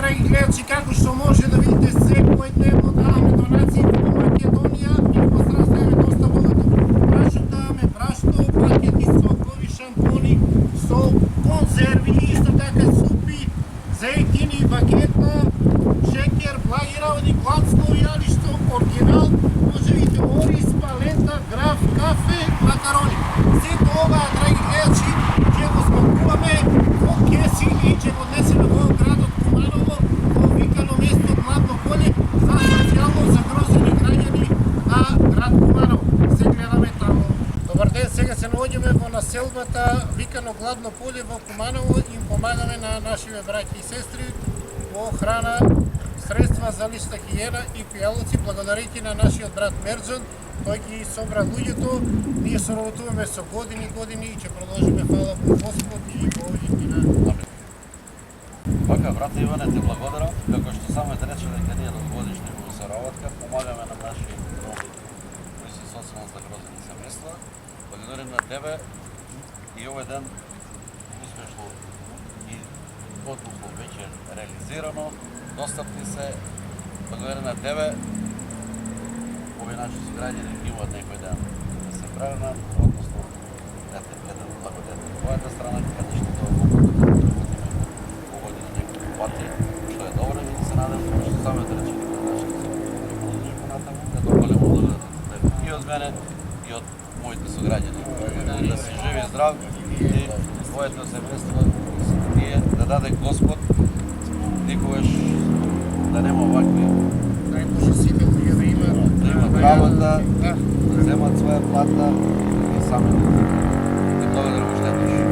драги гледачи, како што може да видите, секојдневно даваме донации во Македонија и во здравство е доста богато. Брашно даваме брашно, пакети, сокови, шампони, со конзерви, исто така супи, зејтини, багета, шекер, благираони, глацно, јалишто, оригинал, може видите ориз, палета, граф, кафе, макарони. Сето ова, драги гледачи, ќе го смакуваме во кеси и ќе го однесеме во градот Куманово, во викано место Гладно поле за социјално загрозени граѓани на град Куманово. Се гледаме таму. Добар ден, сега се наоѓаме во населбата викано Гладно поле во Куманово и им помагаме на нашиве браќи и сестри во храна, средства за лична хигиена и пијалоци, благодарејќи на нашиот брат Мерџан. Тој ги собра луѓето, ние соработуваме со години и години и ќе продолжиме, фала Господ и во имена Амин. Вака, брате Иване, ти благодарам, како што само рече дека ние долгогодишни во соработка, помагаме на наши роми кои се социјално загрозени семејства. Благодарим на тебе и овој ден успешно и одлуко веќе реализирано, достапни се. Благодарим на тебе, овие наши сограѓани имаат некој ден да се пренат, односно ете еден благодетел од твојата страна, каде што тоа го година некој пати, што е добро и се надам што само да рече дека нашите се продолжи понатаму, да доголемо благодарност за тебе и од мене и од моите сограѓани. Да си жив и здрав и твоето семејство и тие да даде Господ никогаш да нема вакви работа, да земат своја плата и сами да благодарам уште еднаш.